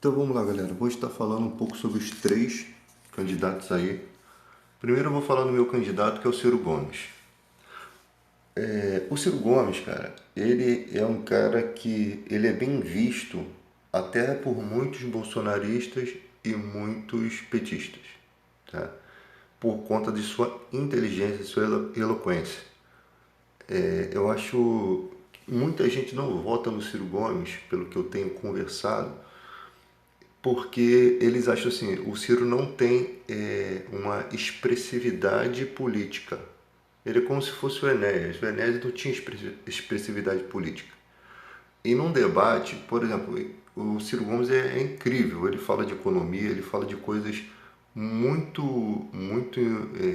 Então vamos lá, galera. Vou estar falando um pouco sobre os três candidatos aí. Primeiro eu vou falar do meu candidato, que é o Ciro Gomes. O Ciro Gomes, cara, ele é um cara que ele é bem visto até por muitos bolsonaristas e muitos petistas, tá? Por conta de sua inteligência, sua eloquência. Eu acho que muita gente não vota no Ciro Gomes, pelo que eu tenho conversado, porque eles acham assim, o Ciro não tem uma expressividade política. Ele é como se fosse o Enéas. O Enéas não tinha expressividade política. E num debate, por exemplo, o Ciro Gomes é incrível. Ele fala de economia, ele fala de coisas muito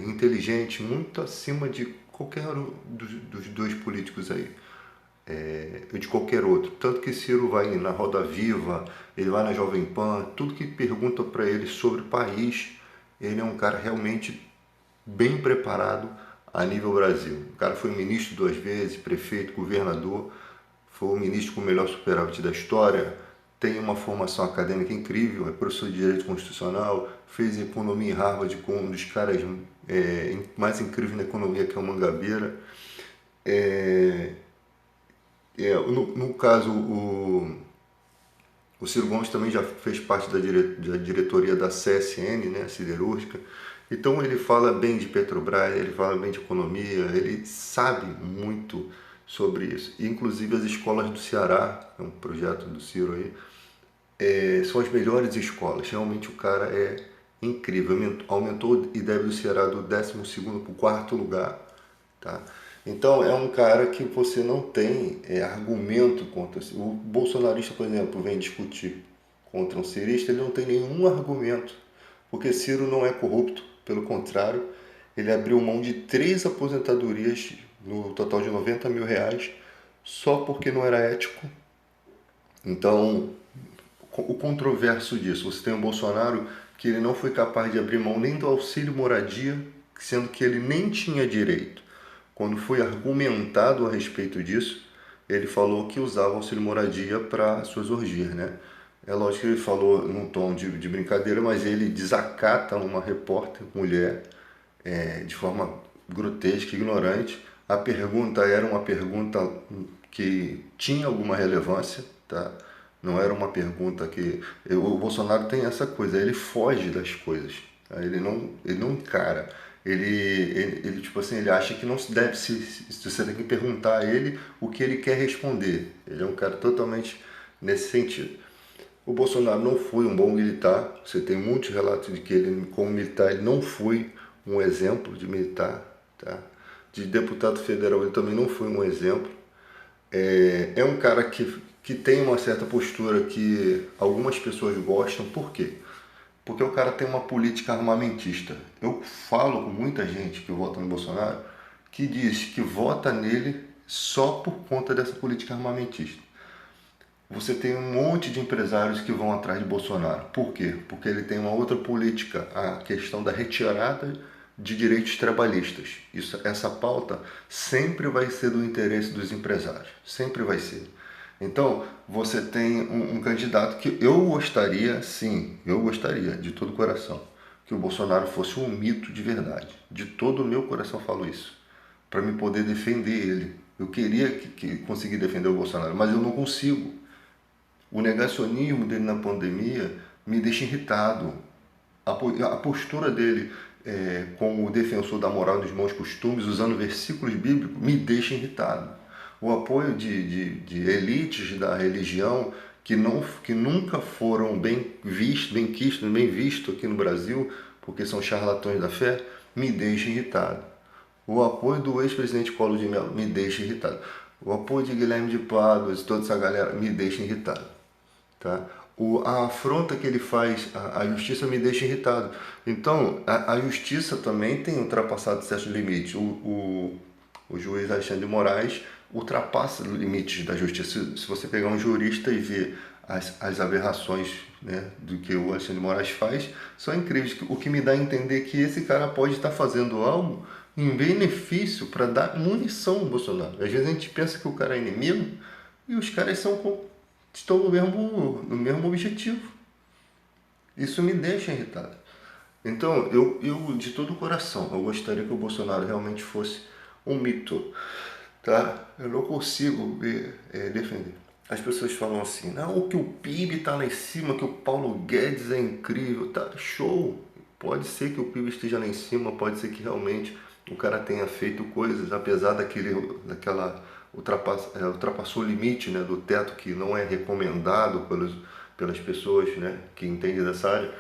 inteligentes, muito acima de qualquer um dos dois políticos aí, de qualquer outro. Tanto que Ciro vai na Roda Viva, ele vai na Jovem Pan, tudo que pergunta para ele sobre o país, ele é um cara realmente bem preparado a nível Brasil. O cara foi ministro 2 vezes, prefeito, governador, foi o ministro com o melhor superávit da história, tem uma formação acadêmica incrível, é professor de Direito Constitucional, fez economia em Harvard com um dos caras mais incríveis na economia, que é o Mangabeira. No caso, o Ciro Gomes também já fez parte da diretoria da CSN, né, siderúrgica. Então ele fala bem de Petrobras, ele fala bem de economia, ele sabe muito sobre isso. Inclusive as escolas do Ceará, é um projeto do Ciro aí, são as melhores escolas. Realmente o cara é incrível. Aumentou o IDEB do Ceará do 12º para o 4º lugar. Tá? Então é um cara que você não tem argumento contra. O bolsonarista, por exemplo, vem discutir contra um cirista, ele não tem nenhum argumento, porque Ciro não é corrupto, pelo contrário, ele abriu mão de 3 aposentadorias no total de R$ 90 mil, só porque não era ético. Então, o controverso disso, você tem o Bolsonaro que ele não foi capaz de abrir mão nem do auxílio moradia, sendo que ele nem tinha direito. Quando foi argumentado a respeito disso, ele falou que usava o auxílio moradia para suas orgias, né? É lógico que ele falou num tom de brincadeira, mas ele desacata uma repórter mulher de forma grotesca, ignorante. A pergunta era uma pergunta que tinha alguma relevância, tá? Não era uma pergunta que... O Bolsonaro tem essa coisa, ele foge das coisas, tá? Ele não encara. Ele tipo assim, ele acha que não se deve, você tem que perguntar a ele o que ele quer responder. Ele é um cara totalmente nesse sentido. O Bolsonaro não foi um bom militar, você tem muitos relatos de que ele, como militar, ele não foi um exemplo de militar, tá? De deputado federal ele também não foi um exemplo. É um cara que tem uma certa postura que algumas pessoas gostam, por quê? Porque o cara tem uma política armamentista. Eu falo com muita gente que vota no Bolsonaro que diz que vota nele só por conta dessa política armamentista. Você tem um monte de empresários que vão atrás de Bolsonaro. Por quê? Porque ele tem uma outra política, a questão da retirada de direitos trabalhistas. Essa pauta sempre vai ser do interesse dos empresários, sempre vai ser. Então, você tem um candidato que eu gostaria, sim, eu gostaria, de todo o coração, que o Bolsonaro fosse um mito de verdade. De todo o meu coração eu falo isso, para me poder defender ele. Eu queria que conseguir defender o Bolsonaro, mas eu não consigo. O negacionismo dele na pandemia me deixa irritado. A postura dele como defensor da moral e dos bons costumes, usando versículos bíblicos, me deixa irritado. O apoio de elites da religião que nunca foram bem visto aqui no Brasil, porque são charlatões da fé, me deixa irritado. O apoio do ex-presidente Collor de Mello me deixa irritado. O apoio de Guilherme de Pádua, toda essa galera, me deixa irritado. Tá? A afronta que ele faz à justiça me deixa irritado. Então, a justiça também tem ultrapassado certos limites. O juiz Alexandre de Moraes ultrapassa limites da justiça. Se você pegar um jurista e ver as aberrações, né, do que o Alexandre de Moraes faz, são incríveis. O que me dá a entender que esse cara pode estar fazendo algo em benefício para dar munição ao Bolsonaro. Às vezes a gente pensa que o cara é inimigo e os caras estão no mesmo objetivo. Isso me deixa irritado. Então, eu de todo o coração, eu gostaria que o Bolsonaro realmente fosse um mito, tá? Eu não consigo defender. As pessoas falam assim, não, que o PIB está lá em cima, que o Paulo Guedes é incrível, tá? Show! Pode ser que o PIB esteja lá em cima, pode ser que realmente o cara tenha feito coisas, apesar daquela ultrapassou o limite, né, do teto que não é recomendado pelas pessoas, né, que entendem dessa área,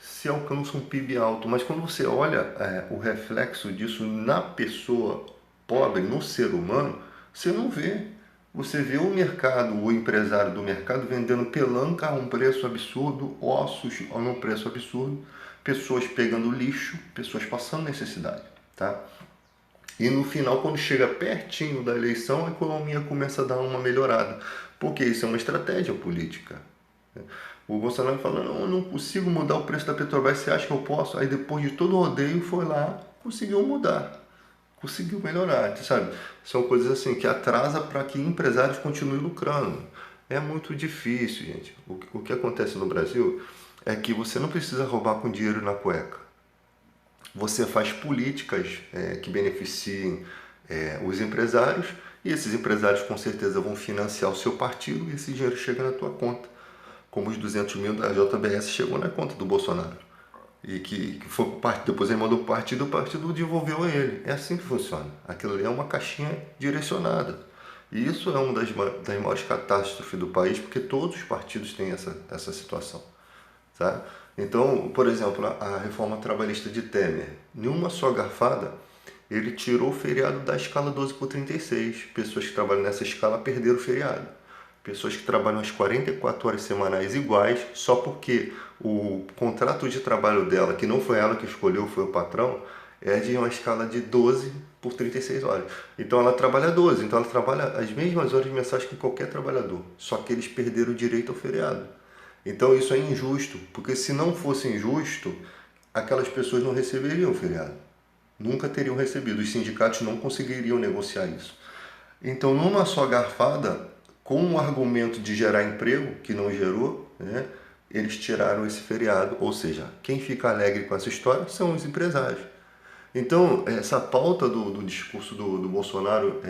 se alcança um PIB alto. Mas quando você olha o reflexo disso na pessoa pobre, no ser humano, você não vê. Você vê o mercado, o empresário do mercado vendendo pelanca a um preço absurdo, ossos a um preço absurdo, pessoas pegando lixo, pessoas passando necessidade, tá? E no final, quando chega pertinho da eleição, a economia começa a dar uma melhorada, porque isso é uma estratégia política. O Bolsonaro fala, não, eu não consigo mudar o preço da Petrobras, você acha que eu posso? Aí depois de todo o rodeio foi lá, conseguiu mudar, conseguiu melhorar, sabe? São coisas assim que atrasa para que empresários continuem lucrando. É muito difícil, gente. O que acontece no Brasil é que você não precisa roubar com dinheiro na cueca. Você faz políticas que beneficiem os empresários e esses empresários com certeza vão financiar o seu partido e esse dinheiro chega na tua conta, como os 200 mil da JBS chegou na conta do Bolsonaro e que foi pro partido, depois ele mandou para o partido devolveu a ele. É assim que funciona. Aquilo ali é uma caixinha direcionada. E isso é uma das maiores catástrofes do país, porque todos os partidos têm essa situação. Tá? Então, por exemplo, a reforma trabalhista de Temer, em uma só garfada, ele tirou o feriado da escala 12 por 36. Pessoas que trabalham nessa escala perderam o feriado. Pessoas que trabalham as 44 horas semanais iguais, só porque o contrato de trabalho dela, que não foi ela que escolheu, foi o patrão, é de uma escala de 12 por 36 horas. Então ela trabalha 12, então ela trabalha as mesmas horas mensais que qualquer trabalhador, só que eles perderam o direito ao feriado. Então isso é injusto, porque se não fosse injusto, aquelas pessoas não receberiam o feriado. Nunca teriam recebido, os sindicatos não conseguiriam negociar isso. Então, numa só garfada, com o argumento de gerar emprego, que não gerou, né, eles tiraram esse feriado. Ou seja, quem fica alegre com essa história são os empresários. Então, essa pauta do discurso do Bolsonaro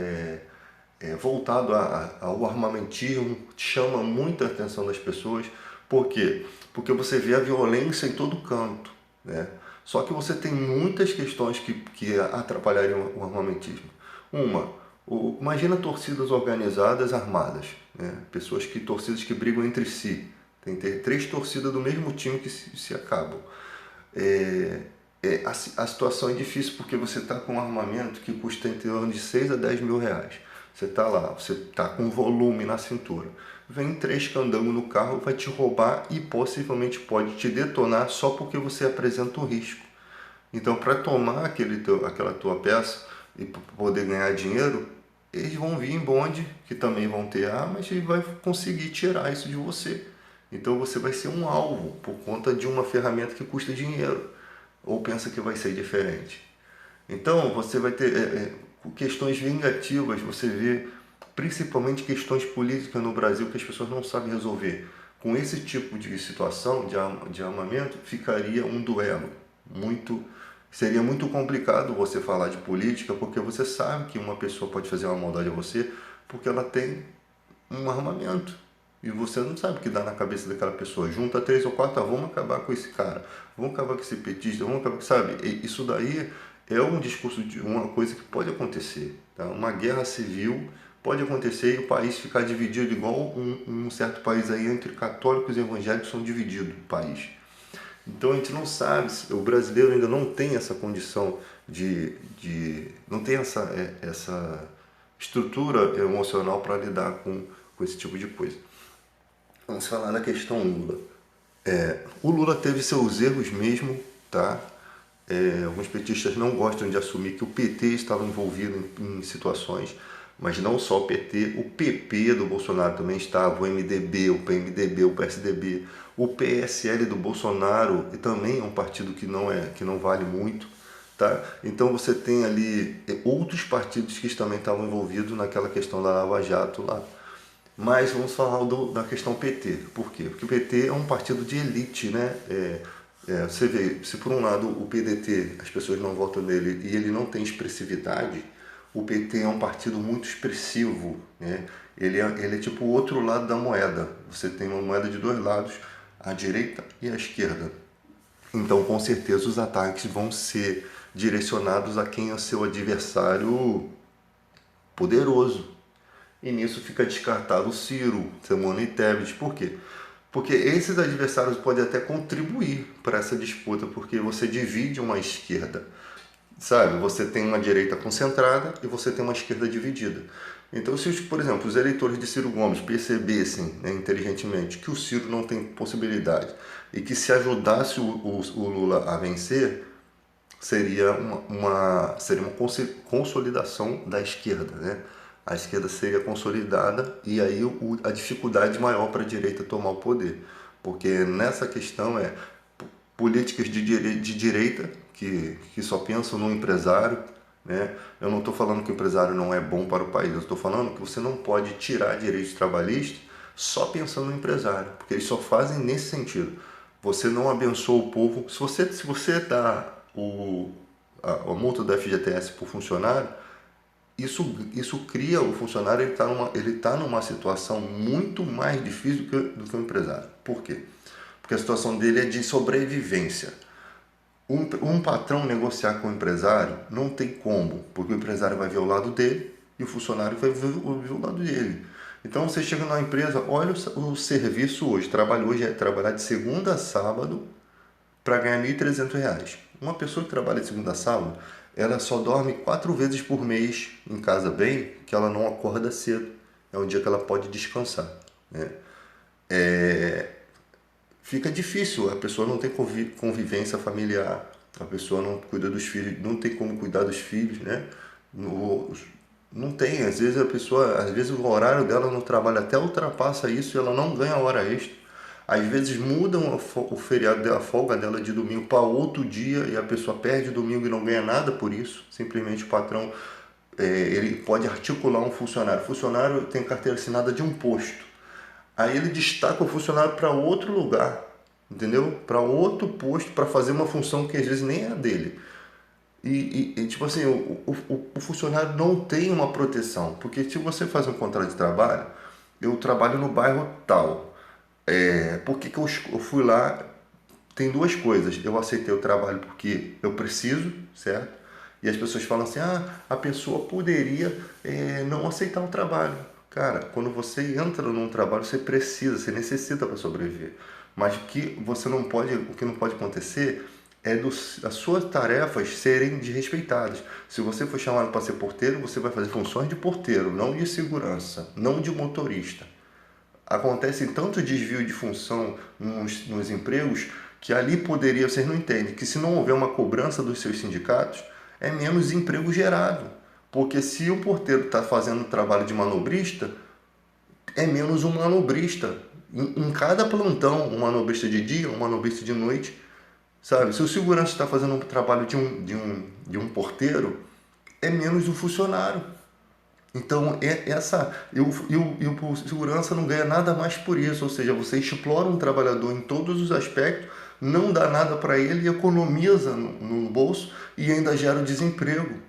voltado ao armamentismo chama muita atenção das pessoas. Por quê? Porque você vê a violência em todo canto, né? Só que você tem muitas questões que atrapalhariam o armamentismo. Uma, imagina torcidas organizadas armadas, né? Torcidas que brigam entre si. Tem que ter 3 torcidas do mesmo time que se acabam. A situação é difícil porque você está com um armamento que custa entre de 6 a 10 mil reais. Você está lá, você está com volume na cintura. Vem 3 candangos no carro, vai te roubar e possivelmente pode te detonar só porque você apresenta um risco. Então, para tomar aquela tua peça e poder ganhar dinheiro, eles vão vir em bonde, que também vão ter armas, e vai conseguir tirar isso de você. Então, você vai ser um alvo por conta de uma ferramenta que custa dinheiro. Ou pensa que vai ser diferente. Então, você vai ter questões vingativas, você vê principalmente questões políticas no Brasil que as pessoas não sabem resolver. Com esse tipo de situação de armamento, ficaria um duelo. Seria muito complicado você falar de política, porque você sabe que uma pessoa pode fazer uma maldade a você porque ela tem um armamento. E você não sabe o que dá na cabeça daquela pessoa. Junta 3 ou 4, vamos acabar com esse cara, vamos acabar com esse petista, vamos acabar, sabe? Isso daí é um discurso de uma coisa que pode acontecer. Tá? Uma guerra civil pode acontecer e o país ficar dividido igual um certo país aí entre católicos e evangélicos são divididos o país. Então a gente não sabe, o brasileiro ainda não tem essa condição não tem essa estrutura emocional para lidar com esse tipo de coisa. Vamos falar da questão Lula. O Lula teve seus erros mesmo, tá? Alguns petistas não gostam de assumir que o PT estava envolvido em situações, mas não só o PT, o PP do Bolsonaro também estava, o MDB, o PMDB, o PSDB, o PSL do Bolsonaro, e também é um partido que não vale muito, tá? Então você tem ali outros partidos que também estavam envolvidos naquela questão da Lava Jato lá. Mas vamos falar da questão PT. Por quê? Porque o PT é um partido de elite, né? Você vê, se por um lado o PDT, as pessoas não votam nele e ele não tem expressividade, o PT é um partido muito expressivo, né? Ele é tipo o outro lado da moeda. Você tem uma moeda de dois lados, a direita e a esquerda. Então, com certeza, os ataques vão ser direcionados a quem é seu adversário poderoso. E nisso fica descartado o Ciro, Simone e Tebet. Por quê? Porque esses adversários podem até contribuir para essa disputa, porque você divide uma esquerda, sabe? Você tem uma direita concentrada e você tem uma esquerda dividida. Então, se, por exemplo, os eleitores de Ciro Gomes percebessem, né, inteligentemente que o Ciro não tem possibilidade e que se ajudasse o Lula a vencer, seria uma consolidação da esquerda, né? A esquerda seria consolidada e aí a dificuldade maior para a direita tomar o poder. Porque nessa questão políticas de direita que só pensam no empresário, né? Eu não estou falando que o empresário não é bom para o país, eu estou falando que você não pode tirar direitos trabalhistas só pensando no empresário, porque eles só fazem nesse sentido. Você não abençoa o povo. Se você dá a multa do FGTS para o funcionário, isso cria o funcionário, ele tá numa situação muito mais difícil do que o empresário. Por quê? Porque a situação dele é de sobrevivência. Um patrão negociar com o empresário não tem como, porque o empresário vai ver o lado dele e o funcionário vai ver o lado dele. Então você chega na empresa, olha o serviço hoje, trabalho hoje é trabalhar de segunda a sábado para ganhar R$ 1.300. Uma pessoa que trabalha de segunda a sábado, ela só dorme 4 vezes por mês em casa bem, que ela não acorda cedo. É um dia que ela pode descansar, né? Fica difícil, a pessoa não tem convivência familiar, a pessoa não cuida dos filhos, não tem como cuidar dos filhos, né? Não tem, às vezes às vezes o horário dela no trabalho até ultrapassa isso e ela não ganha hora extra. Às vezes mudam o feriado dela, a folga dela de domingo para outro dia e a pessoa perde o domingo e não ganha nada por isso. Simplesmente o patrão, ele pode articular um funcionário. O funcionário tem carteira assinada de um posto. Aí ele destaca o funcionário para outro lugar, entendeu? Para outro posto, para fazer uma função que às vezes nem é a dele. Tipo assim, o funcionário não tem uma proteção, porque se você faz um contrato de trabalho, eu trabalho no bairro tal. Por que eu fui lá? Tem duas coisas. Eu aceitei o trabalho porque eu preciso, certo? E as pessoas falam assim, a pessoa poderia não aceitar o trabalho. Cara, quando você entra num trabalho, você precisa, você necessita para sobreviver. Mas o que não pode acontecer é as suas tarefas serem desrespeitadas. Se você for chamado para ser porteiro, você vai fazer funções de porteiro, não de segurança, não de motorista. Acontece tanto desvio de função nos empregos que ali poderia, vocês não entendem, que se não houver uma cobrança dos seus sindicatos, é menos emprego gerado. Porque se o porteiro está fazendo trabalho de manobrista, é menos um manobrista. Em cada plantão, um manobrista de dia, um manobrista de noite, sabe? Se o segurança está fazendo um trabalho de um porteiro, é menos um funcionário. Então, o segurança não ganha nada mais por isso, ou seja, você explora um trabalhador em todos os aspectos, não dá nada para ele, economiza no bolso e ainda gera o desemprego,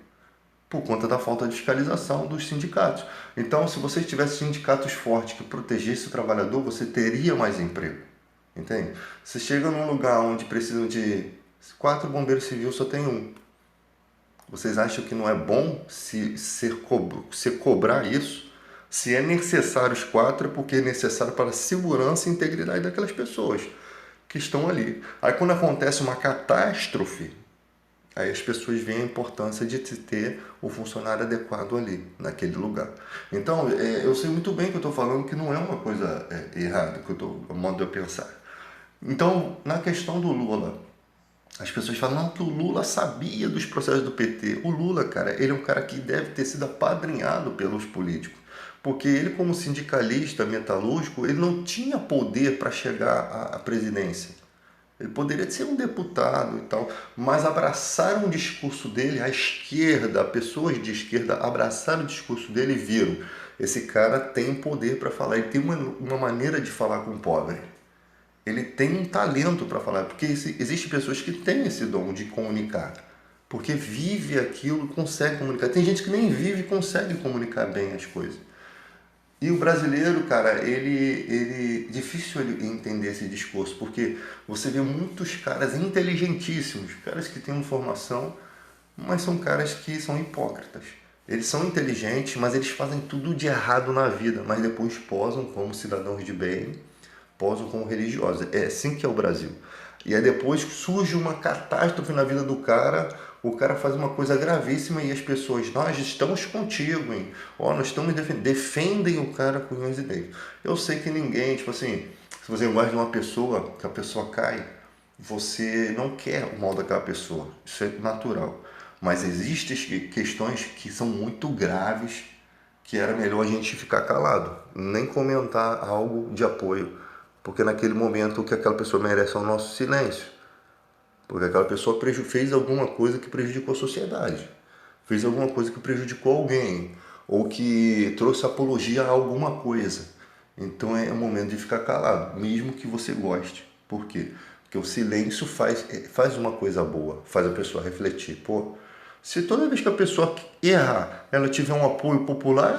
por conta da falta de fiscalização dos sindicatos. Então, se você tivesse sindicatos fortes que protegessem o trabalhador, você teria mais emprego, entende? Você chega num lugar onde precisam de 4 bombeiros civis, só tem um. Vocês acham que não é bom se cobrar isso? Se é necessário os 4, é porque é necessário para a segurança e integridade daquelas pessoas que estão ali. Aí quando acontece uma catástrofe, aí as pessoas veem a importância de ter o funcionário adequado ali, naquele lugar. Então, eu sei muito bem que eu estou falando que não é uma coisa errada, o modo de eu pensar. Então, na questão do Lula, as pessoas falam não, que o Lula sabia dos processos do PT. O Lula, cara, ele é um cara que deve ter sido apadrinhado pelos políticos. Porque ele, como sindicalista metalúrgico, ele não tinha poder para chegar à presidência. Ele poderia ser um deputado e tal, mas abraçaram o discurso dele, a esquerda, pessoas de esquerda abraçaram o discurso dele e viram Esse cara tem poder para falar, ele tem uma maneira de falar com o pobre. Ele tem um talento para falar, porque existem pessoas que têm esse dom de comunicar, porque vive aquilo e consegue comunicar. Tem gente que nem vive e consegue comunicar bem as coisas. E o brasileiro, cara, difícil ele entender esse discurso, porque você vê muitos caras inteligentíssimos, caras que têm uma formação, mas são caras que são hipócritas. Eles são inteligentes, mas eles fazem tudo de errado na vida, mas depois posam como cidadãos de bem, posam como religiosos. É assim que é o Brasil. E aí depois surge uma catástrofe na vida do cara, o cara faz uma coisa gravíssima e as pessoas, nós estamos contigo, hein? Ó, nós estamos defendem o cara com unhas e dentes. Eu sei que ninguém, tipo assim, se você gosta de uma pessoa, que a pessoa cai, você não quer o mal daquela pessoa, isso é natural. Mas existem questões que são muito graves, que era melhor a gente ficar calado, nem comentar algo de apoio, porque naquele momento o que aquela pessoa merece é o nosso silêncio, porque aquela pessoa fez alguma coisa que prejudicou a sociedade, fez alguma coisa que prejudicou alguém, ou que trouxe apologia a alguma coisa. Então é o momento de ficar calado, mesmo que você goste. Por quê? Porque o silêncio faz uma coisa boa, faz a pessoa refletir. Pô, se toda vez que a pessoa errar, ela tiver um apoio popular,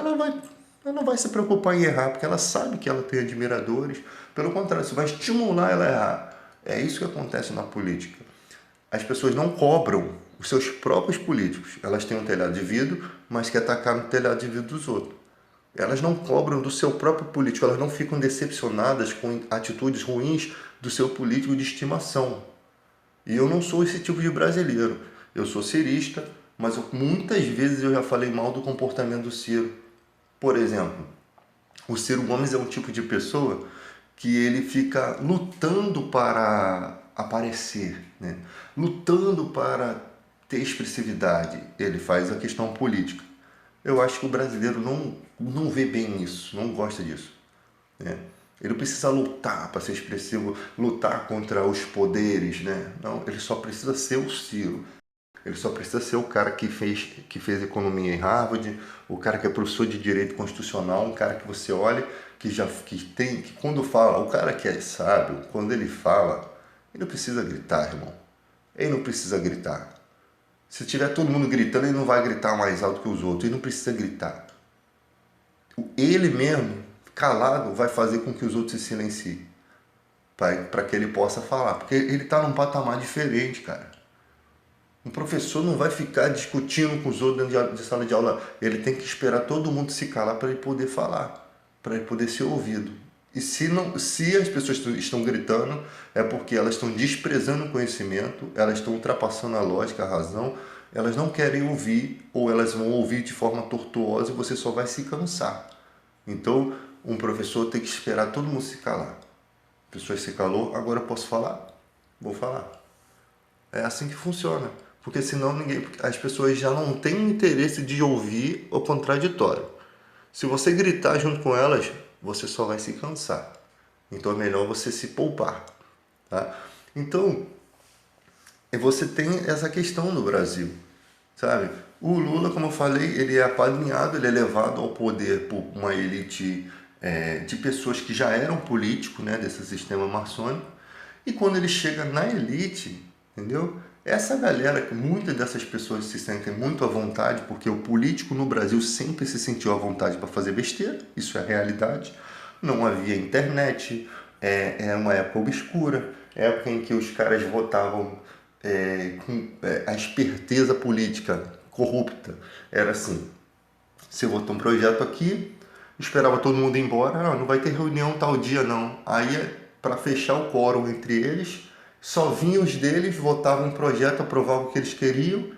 ela não vai se preocupar em errar, porque ela sabe que ela tem admiradores. Pelo contrário, você vai estimular ela a errar. É isso que acontece na política. As pessoas não cobram os seus próprios políticos. Elas têm um telhado de vidro, mas quer atacar no telhado de vidro dos outros. Elas não cobram do seu próprio político, elas não ficam decepcionadas com atitudes ruins do seu político de estimação. E eu não sou esse tipo de brasileiro. Eu sou cirista, mas muitas vezes eu já falei mal do comportamento do Ciro. Por exemplo, o Ciro Gomes é um tipo de pessoa que ele fica lutando para aparecer, né? Lutando para ter expressividade. Ele faz a questão política. Eu acho que o brasileiro não vê bem isso, não gosta disso, né? Ele precisa lutar para ser expressivo, lutar contra os poderes, né? Não, ele só precisa ser o Ciro. Ele só precisa ser o cara que fez economia em Harvard, o cara que é professor de direito constitucional, um cara que você olha, que quando fala, o cara que é sábio, quando ele fala, ele não precisa gritar, irmão. Ele não precisa gritar. Se tiver todo mundo gritando, ele não vai gritar mais alto que os outros, ele não precisa gritar. Ele mesmo, calado, vai fazer com que os outros se silenciem, para que ele possa falar, porque ele está num patamar diferente, cara. Um professor não vai ficar discutindo com os outros dentro de sala de aula. Ele tem que esperar todo mundo se calar para ele poder falar, para ele poder ser ouvido. E se as pessoas estão gritando, é porque elas estão desprezando o conhecimento, elas estão ultrapassando a lógica, a razão, elas não querem ouvir, ou elas vão ouvir de forma tortuosa e você só vai se cansar. Então, um professor tem que esperar todo mundo se calar. A pessoa se calou, agora eu posso falar? Vou falar. É assim que funciona. Porque senão as pessoas já não têm interesse de ouvir o contraditório. Se você gritar junto com elas, você só vai se cansar. Então é melhor você se poupar, tá? Então, você tem essa questão no Brasil, sabe? O Lula, como eu falei, ele é apadrinhado, ele é levado ao poder por uma elite de pessoas que já eram políticos, né, desse sistema maçônico. E quando ele chega na elite, entendeu? Essa galera, muitas dessas pessoas se sentem muito à vontade, porque o político no Brasil sempre se sentiu à vontade para fazer besteira, isso é a realidade. Não havia internet, era uma época obscura, época em que os caras votavam com a esperteza política corrupta. Era assim, você votou um projeto aqui, esperava todo mundo ir embora, não vai ter reunião tal dia não. Aí, para fechar o quórum entre eles, só vinham os deles, votavam um projeto, aprovavam o que eles queriam,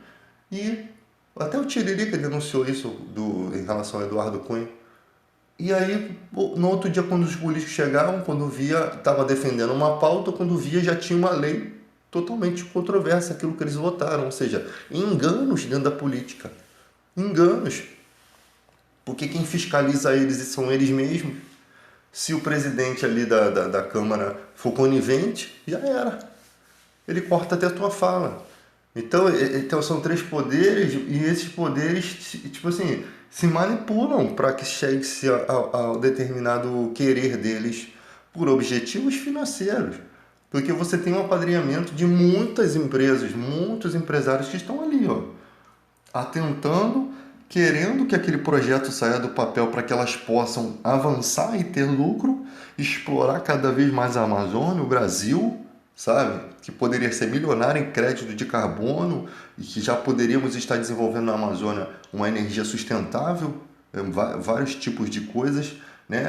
e até o Tiririca denunciou isso em relação ao Eduardo Cunha. E aí, no outro dia, quando os políticos chegavam, quando via, estava defendendo uma pauta, quando via já tinha uma lei totalmente controversa, aquilo que eles votaram, ou seja, enganos dentro da política. Enganos. Porque quem fiscaliza eles são eles mesmos. Se o presidente ali da Câmara for conivente, já era. Ele corta até a tua fala. Então são três poderes, e esses poderes, tipo assim, se manipulam para que chegue-se ao determinado querer deles por objetivos financeiros. Porque você tem um apadrinhamento de muitas empresas, muitos empresários que estão ali, ó, atentando, querendo que aquele projeto saia do papel para que elas possam avançar e ter lucro, explorar cada vez mais a Amazônia, o Brasil, sabe? Que poderia ser milionário em crédito de carbono e que já poderíamos estar desenvolvendo na Amazônia uma energia sustentável, vários tipos de coisas, né?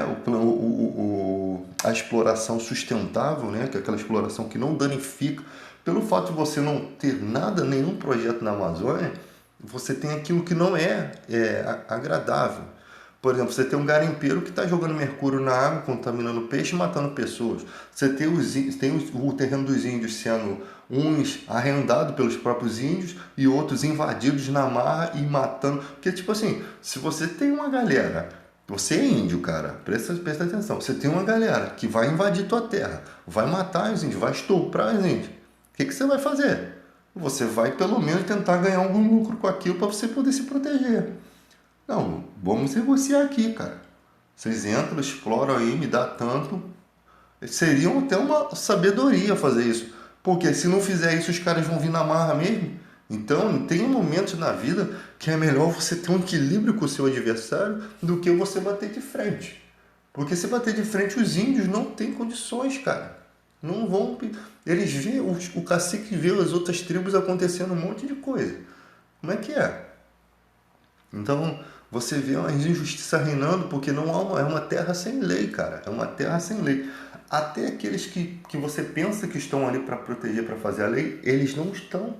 A exploração sustentável, né? Que é aquela exploração que não danifica. Pelo fato de você não ter nada, nenhum projeto na Amazônia, você tem aquilo que não é agradável. Por exemplo, você tem um garimpeiro que está jogando mercúrio na água, contaminando peixe e matando pessoas. Você tem o terreno dos índios sendo uns arrendados pelos próprios índios e outros invadidos na marra e matando. Porque, tipo assim, se você tem uma galera, você é índio, cara, presta atenção. Você tem uma galera que vai invadir tua terra, vai matar os índios, vai estuprar os índios. O que você vai fazer? Você vai pelo menos tentar ganhar algum lucro com aquilo para você poder se proteger. Não, vamos negociar aqui, cara. Vocês entram, exploram aí, me dá tanto. Seriam até uma sabedoria fazer isso. Porque se não fizer isso, os caras vão vir na marra mesmo. Então, tem momentos na vida que é melhor você ter um equilíbrio com o seu adversário do que você bater de frente. Porque se bater de frente, os índios não têm condições, cara. Não vão. Eles veem, o cacique vê as outras tribos acontecendo um monte de coisa. Como é que é? Então, você vê uma injustiça reinando porque não há é uma terra sem lei, cara. É uma terra sem lei. Até aqueles que você pensa que estão ali para proteger, para fazer a lei, eles não estão.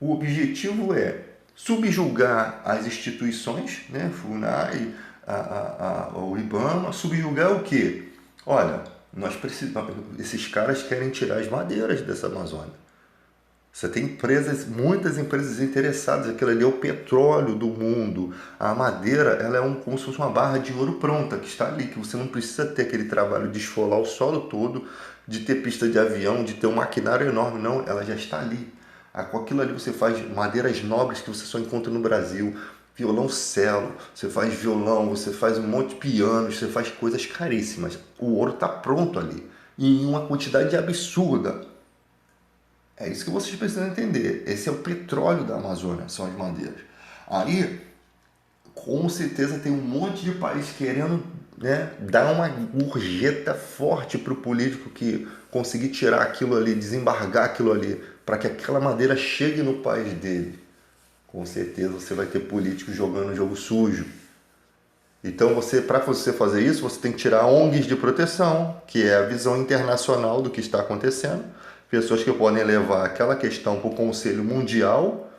O objetivo é subjugar as instituições, né? FUNAI, o IBAMA, subjugar o quê? Olha, nós precisamos, esses caras querem tirar as madeiras dessa Amazônia. Você tem empresas, muitas empresas interessadas, aquilo ali é o petróleo do mundo. A madeira, ela é como se fosse uma barra de ouro pronta, que está ali, que você não precisa ter aquele trabalho de esfolar o solo todo, de ter pista de avião, de ter um maquinário enorme, não, ela já está ali. Com aquilo ali você faz madeiras nobres que você só encontra no Brasil, violoncelo, você faz violão, você faz um monte de pianos, você faz coisas caríssimas. O ouro está pronto ali, e em uma quantidade absurda. É isso que vocês precisam entender. Esse é o petróleo da Amazônia, são as madeiras. Aí, com certeza, tem um monte de país querendo, né, dar uma gorjeta forte para o político que conseguir tirar aquilo ali, desembargar aquilo ali, para que aquela madeira chegue no país dele. Com certeza você vai ter políticos jogando um jogo sujo. Então, para você fazer isso, você tem que tirar ONGs de proteção, que é a visão internacional do que está acontecendo. Pessoas que podem levar aquela questão para o Conselho Mundial,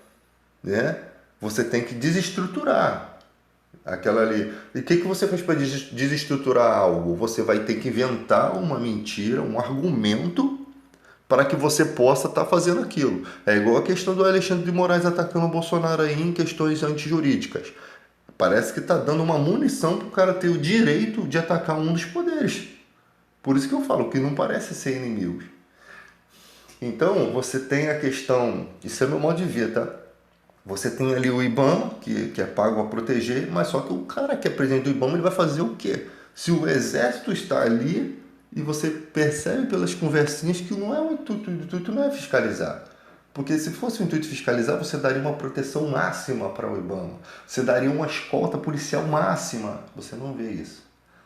né? Você tem que desestruturar aquela ali. E o que você faz para desestruturar algo? Você vai ter que inventar uma mentira, um argumento para que você possa estar fazendo aquilo. É igual a questão do Alexandre de Moraes atacando o Bolsonaro aí em questões antijurídicas. Parece que está dando uma munição para o cara ter o direito de atacar um dos poderes. Por isso que eu falo que não parece ser inimigos. Então, você tem a questão, isso é meu modo de ver, tá? Você tem ali o IBAMA, que é pago a proteger, mas só que o cara que é presidente do IBAMA, ele vai fazer o quê? Se o exército está ali e você percebe pelas conversinhas que não é o intuito não é fiscalizar. Porque se fosse o intuito fiscalizar, você daria uma proteção máxima para o IBAMA. Você daria uma escolta policial máxima. Você não vê isso.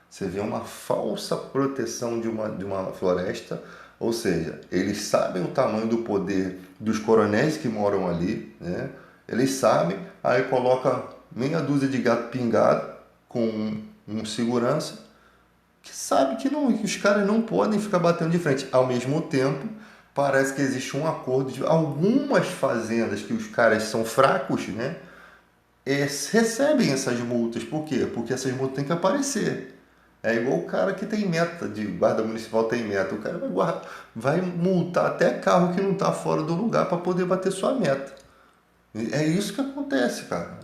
Você vê uma falsa proteção de uma floresta. Ou seja, eles sabem o tamanho do poder dos coronéis que moram ali, né? Eles sabem, aí coloca meia dúzia de gato pingado com um segurança que sabe que os caras não podem ficar batendo de frente. Ao mesmo tempo, parece que existe um acordo de algumas fazendas que os caras são fracos, né? Recebem essas multas. Por quê? Porque essas multas têm que aparecer. É igual o cara que tem meta, de guarda municipal tem meta. O cara vai multar até carro que não está fora do lugar para poder bater sua meta. É isso que acontece, cara.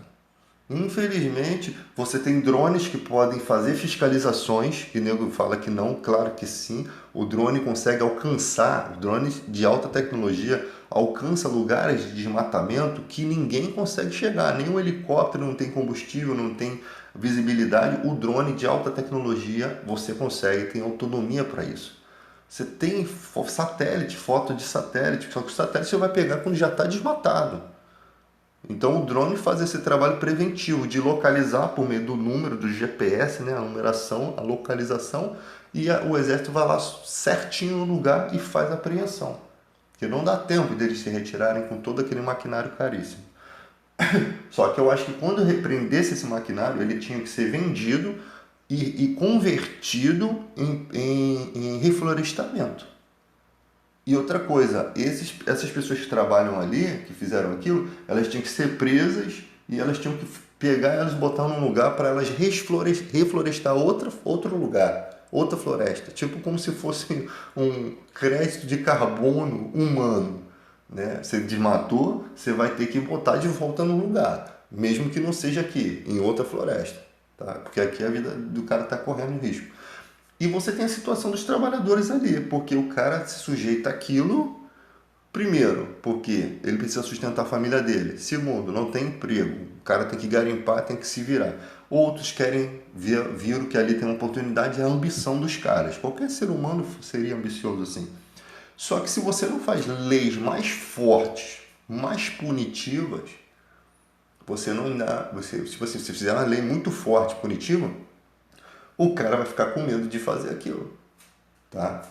Infelizmente, você tem drones que podem fazer fiscalizações, que o nego fala que não, claro que sim. O drone consegue alcançar, drones de alta tecnologia alcança lugares de desmatamento que ninguém consegue chegar. Nem um helicóptero não tem combustível, não tem visibilidade. O drone de alta tecnologia você consegue, tem autonomia para isso. Você tem satélite, foto de satélite, só que o satélite você vai pegar quando já está desmatado. Então o drone faz esse trabalho preventivo de localizar por meio do número do GPS, né, a numeração, a localização, e o exército vai lá certinho no lugar e faz a apreensão. Porque não dá tempo deles se retirarem com todo aquele maquinário caríssimo. Só que eu acho que quando repreendesse esse maquinário, ele tinha que ser vendido e convertido em reflorestamento. E outra coisa, essas pessoas que trabalham ali, que fizeram aquilo, elas tinham que ser presas e elas tinham que pegar elas e botar num lugar para elas reflorestar outro lugar, outra floresta. Tipo como se fosse um crédito de carbono humano. Né? Você desmatou, você vai ter que botar de volta no lugar, mesmo que não seja aqui, em outra floresta. Tá? Porque aqui a vida do cara está correndo risco. E você tem a situação dos trabalhadores ali, porque o cara se sujeita àquilo, primeiro, porque ele precisa sustentar a família dele. Segundo, não tem emprego. O cara tem que garimpar, tem que se virar. Outros querem ver que ali tem uma oportunidade, é a ambição dos caras. Qualquer ser humano seria ambicioso assim. Só que se você não faz leis mais fortes, mais punitivas, você não dá. Se você fizer uma lei muito forte, punitiva, o cara vai ficar com medo de fazer aquilo, tá?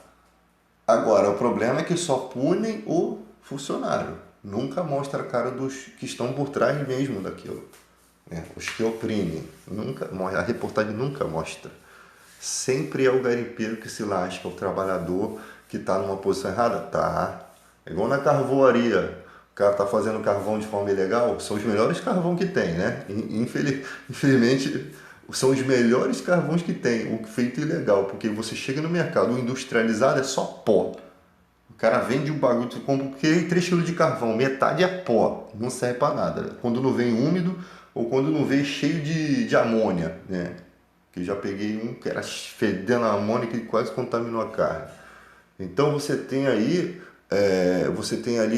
Agora, o problema é que só punem o funcionário. Nunca mostra a cara dos que estão por trás mesmo daquilo. Né? Os que oprimem. Nunca, a reportagem nunca mostra. Sempre é o garimpeiro que se lasca, o trabalhador que está numa posição errada. Tá. É igual na carvoaria. O cara está fazendo carvão de forma ilegal. São os melhores carvão que tem, né? Infelizmente são os melhores carvões que tem, o feito ilegal, porque você chega no mercado, o industrializado é só pó. O cara vende um bagulho, tu compra 3 kg de carvão, metade é pó, não serve para nada. Quando não vem úmido ou quando não vem cheio de amônia, né? Que eu já peguei um que era fedendo a amônia que quase contaminou a carne. Então você tem ali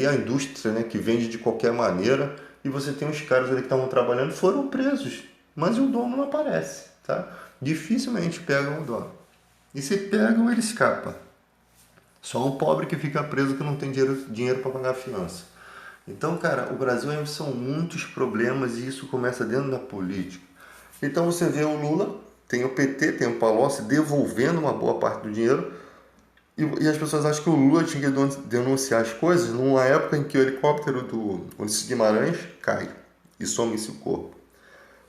a indústria, né, que vende de qualquer maneira, e você tem os caras ali que estavam trabalhando foram presos. Mas o dono não aparece, tá? Dificilmente pegam o dono. E se pegam, ele escapa. Só um pobre que fica preso que não tem dinheiro para pagar a fiança. Então, cara, o Brasil são muitos problemas e isso começa dentro da política. Então você vê o Lula, tem o PT, tem o Palocci devolvendo uma boa parte do dinheiro e as pessoas acham que o Lula tinha que denunciar as coisas numa época em que o helicóptero do Ulisses Guimarães cai e some-se o corpo.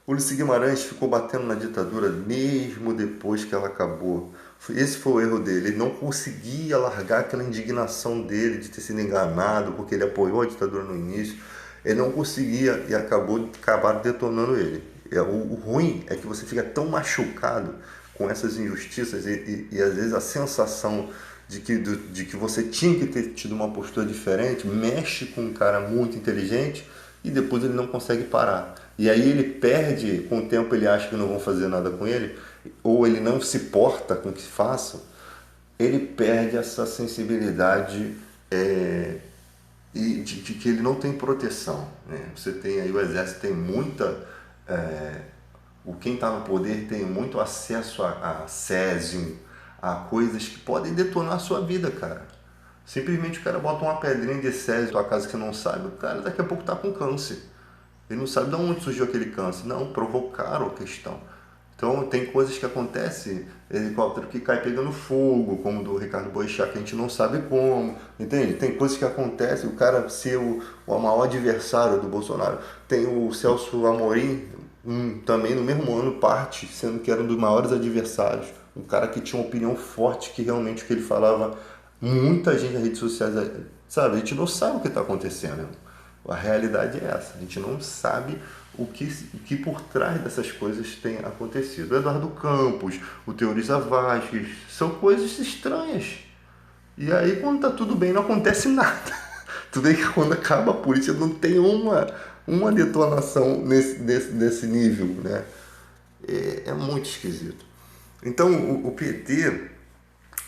Ulisses Guimarães ficou batendo na ditadura mesmo depois que ela acabou. Esse foi o erro dele. Ele não conseguia largar aquela indignação dele de ter sido enganado, porque ele apoiou a ditadura no início. Ele não conseguia e acabaram detonando ele. O ruim é que você fica tão machucado com essas injustiças e às vezes a sensação de que você tinha que ter tido uma postura diferente mexe com um cara muito inteligente e depois ele não consegue parar. E aí ele perde, com o tempo ele acha que não vão fazer nada com ele, ou ele não se porta com o que façam, ele perde essa sensibilidade de que ele não tem proteção. Né? Você tem aí, o exército tem muita... quem está no poder tem muito acesso a césio, a coisas que podem detonar a sua vida, cara. Simplesmente o cara bota uma pedrinha de césio na tua casa que não sabe, o cara daqui a pouco está com câncer. Ele não sabe de onde surgiu aquele câncer. Não, provocaram a questão. Então tem coisas que acontecem, helicóptero que cai pegando fogo, como o do Ricardo Boechat, que a gente não sabe como, entende? Tem coisas que acontecem, o cara ser o maior adversário do Bolsonaro. Tem o Celso Amorim, também no mesmo ano parte, sendo que era um dos maiores adversários. Um cara que tinha uma opinião forte, que realmente o que ele falava, muita gente nas redes sociais, sabe? A gente não sabe o que está acontecendo. A realidade é essa, a gente não sabe o que por trás dessas coisas tem acontecido. O Eduardo Campos, o Teoriza Vasquez, são coisas estranhas. E aí quando tá tudo bem não acontece nada. Tudo bem que quando acaba a polícia não tem um uma detonação nesse nível, né? É muito esquisito. Então o PT,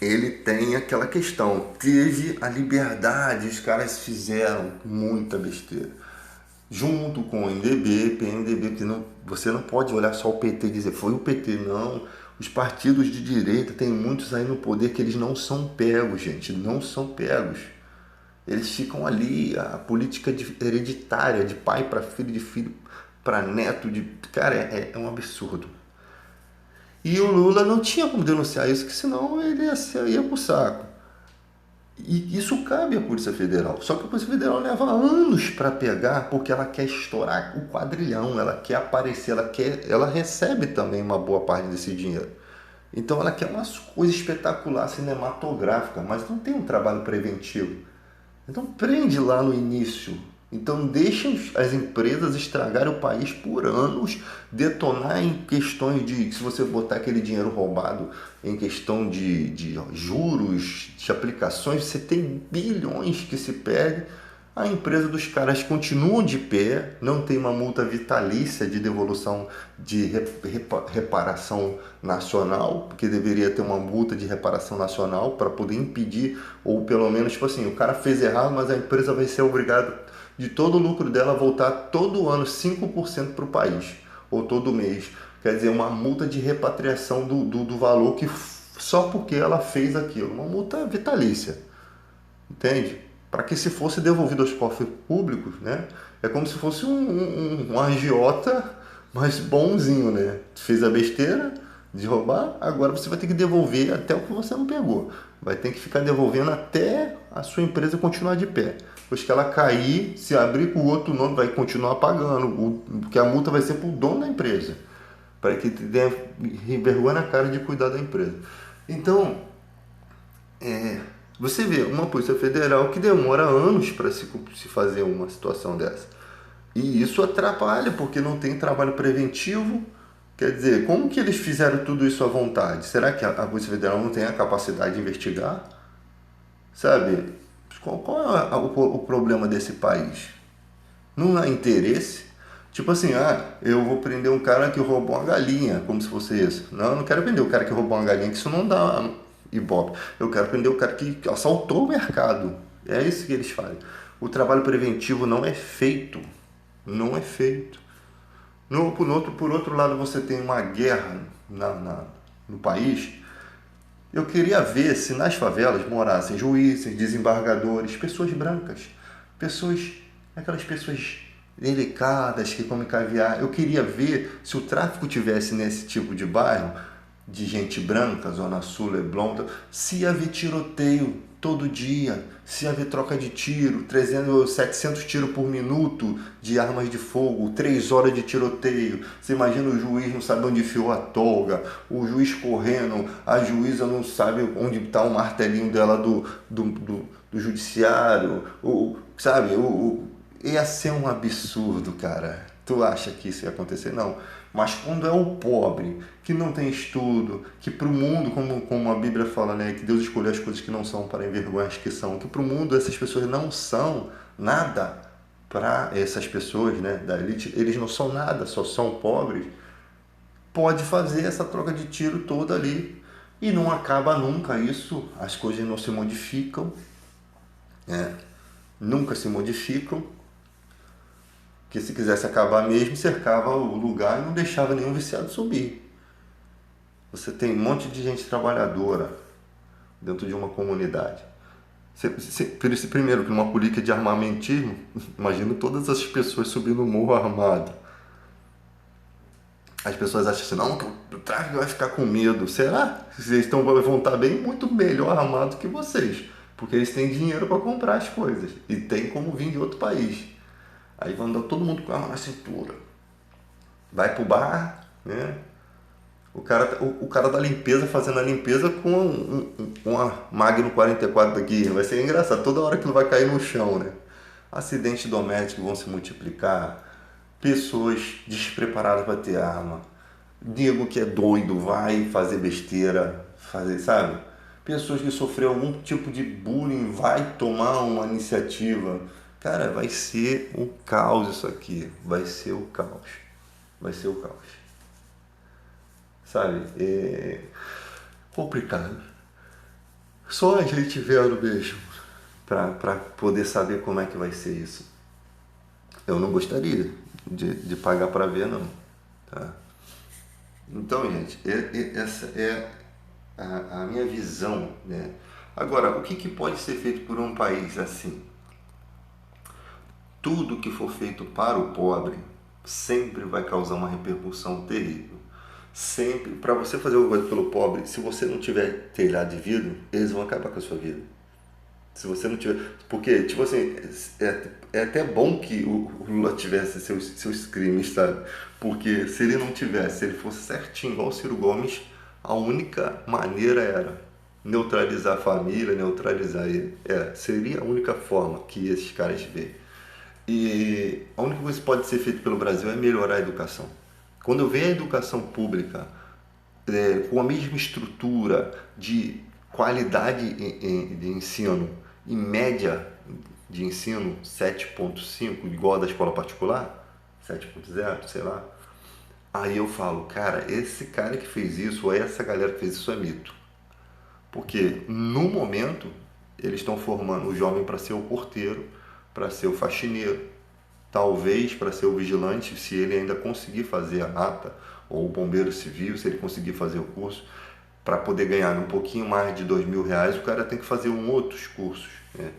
ele tem aquela questão, teve a liberdade, os caras fizeram muita besteira. Junto com o MDB, PMDB, que não, você não pode olhar só o PT e dizer foi o PT, não. Os partidos de direita, tem muitos aí no poder que eles não são pegos, gente, não são pegos. Eles ficam ali, a política hereditária, de pai para filho, de filho para neto, cara, é um absurdo. E o Lula não tinha como denunciar isso, que senão ele ia pro saco. E isso cabe à Polícia Federal. Só que a Polícia Federal leva anos para pegar, porque ela quer estourar o quadrilhão, ela quer aparecer, ela recebe também uma boa parte desse dinheiro. Então ela quer uma coisa espetacular, cinematográfica, mas não tem um trabalho preventivo. Então prende lá no início. Então deixa as empresas estragarem o país por anos, detonar em questões de, se você botar aquele dinheiro roubado em questão de juros, de aplicações, você tem bilhões que se perde. A empresa dos caras continua de pé, não tem uma multa vitalícia de devolução de reparação nacional, porque deveria ter uma multa de reparação nacional para poder impedir, ou pelo menos, tipo assim, o cara fez errado, mas a empresa vai ser obrigada de todo o lucro dela voltar todo ano 5% para o país, ou todo mês. Quer dizer, uma multa de repatriação do valor que só porque ela fez aquilo, uma multa vitalícia, entende? Para que se fosse devolvido aos cofres públicos, né? É como se fosse um agiota, mas bonzinho, né? Fez a besteira de roubar, agora você vai ter que devolver até o que você não pegou. Vai ter que ficar devolvendo até a sua empresa continuar de pé. Depois que ela cair, se abrir com o outro nome, vai continuar pagando, porque a multa vai ser para o dono da empresa, para que tenha vergonha na cara de cuidar da empresa. Então, você vê uma Polícia Federal que demora anos para se fazer uma situação dessa. E isso atrapalha, porque não tem trabalho preventivo. Quer dizer, como que eles fizeram tudo isso à vontade? Será que a Polícia Federal não tem a capacidade de investigar? Sabe? Qual é o problema desse país? Não há interesse? Tipo assim, eu vou prender um cara que roubou uma galinha, como se fosse isso. Não, eu não quero prender o cara que roubou uma galinha, que isso não dá ibope. Eu quero prender o cara que assaltou o mercado. É isso que eles fazem. O trabalho preventivo não é feito. Não é feito. Por outro lado, você tem uma guerra no país. Eu queria ver se nas favelas morassem juízes, desembargadores, pessoas brancas, aquelas pessoas delicadas que comem caviar. Eu queria ver se o tráfico tivesse nesse tipo de bairro, de gente branca, Zona Sul, Leblon, se ia haver tiroteio todo dia, se ia haver troca de tiro, 300, 700 tiros por minuto de armas de fogo, 3 horas de tiroteio. Você imagina o juiz não sabe onde enfiou a toga, o juiz correndo, a juíza não sabe onde está o martelinho dela do judiciário, sabe? Ia ser um absurdo, cara. Tu acha que isso ia acontecer? Não. Mas quando é o pobre, que não tem estudo, que para o mundo, como a Bíblia fala, né, que Deus escolheu as coisas que não são para envergonhar as que são, que para o mundo essas pessoas não são nada, para essas pessoas, né, da elite, eles não são nada, só são pobres, pode fazer essa troca de tiro toda ali. E não acaba nunca isso, as coisas não se modificam, né, nunca se modificam. Que se quisesse acabar mesmo, cercava o lugar e não deixava nenhum viciado subir. Você tem um monte de gente trabalhadora dentro de uma comunidade. Primeiro, que uma política de armamentismo, imagina todas as pessoas subindo o morro armado. As pessoas acham assim, não, que o tráfico vai ficar com medo. Será? Vocês vão estar bem muito melhor armados que vocês, porque eles têm dinheiro para comprar as coisas e tem como vir de outro país. Aí vai andar todo mundo com a arma na cintura. Vai pro bar, né? O cara da limpeza fazendo a limpeza com uma Magno 44 aqui. Vai ser engraçado. Toda hora aquilo vai cair no chão, né? Acidentes domésticos vão se multiplicar. Pessoas despreparadas para ter arma. Nego que é doido vai fazer besteira, sabe? Pessoas que sofreram algum tipo de bullying vai tomar uma iniciativa. Cara, vai ser um caos isso aqui. Vai ser o caos. Vai ser o caos. Sabe? É complicado. Só a gente vendo mesmo para poder saber como é que vai ser isso. Eu não gostaria de pagar para ver, não. Tá? Então, gente, essa é a minha visão, né? Agora, o que pode ser feito por um país assim? Tudo que for feito para o pobre sempre vai causar uma repercussão terrível. Sempre, para você fazer alguma coisa pelo pobre, se você não tiver telhado de vidro, eles vão acabar com a sua vida. Se você não tiver. Porque, tipo assim, é até bom que o Lula tivesse seus crimes, sabe? Porque se ele não tivesse, se ele fosse certinho, igual o Ciro Gomes, a única maneira era neutralizar a família, neutralizar ele. Seria a única forma que esses caras veem. E a única coisa que pode ser feita pelo Brasil é melhorar a educação. Quando eu vejo a educação pública com a mesma estrutura de qualidade de ensino e média de ensino 7.5, igual a da escola particular, 7.0, sei lá, aí eu falo, cara, esse cara que fez isso, ou essa galera que fez isso é mito. Porque no momento eles estão formando o jovem para ser o porteiro, para ser o faxineiro, talvez para ser o vigilante, se ele ainda conseguir fazer a ata, ou o bombeiro civil, se ele conseguir fazer o curso, para poder ganhar um pouquinho mais de R$ 2.000, o cara tem que fazer outros cursos, né?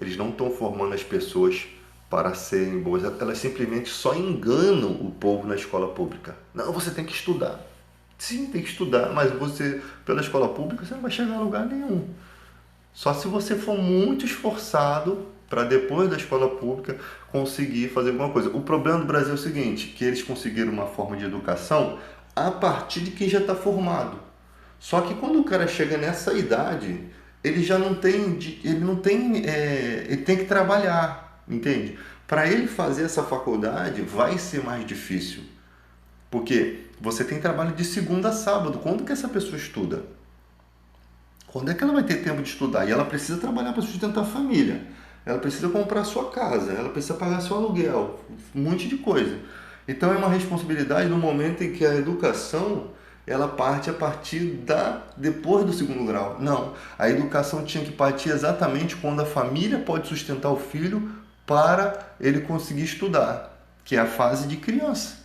Eles não estão formando as pessoas para serem boas, elas simplesmente só enganam o povo na escola pública. Não, você tem que estudar. Sim, tem que estudar, mas você, pela escola pública, você não vai chegar a lugar nenhum. Só se você for muito esforçado para depois da escola pública conseguir fazer alguma coisa. O problema do Brasil é o seguinte, que eles conseguiram uma forma de educação a partir de quem já está formado. Só que quando o cara chega nessa idade, ele já não tem, ele tem que trabalhar, entende? Para ele fazer essa faculdade vai ser mais difícil, porque você tem trabalho de segunda a sábado. Quando que essa pessoa estuda? Quando é que ela vai ter tempo de estudar? E ela precisa trabalhar para sustentar a família. Ela precisa comprar a sua casa, ela precisa pagar seu aluguel, um monte de coisa. Então é uma responsabilidade no momento em que a educação ela parte a partir depois do segundo grau. Não, a educação tinha que partir exatamente quando a família pode sustentar o filho para ele conseguir estudar, que é a fase de criança.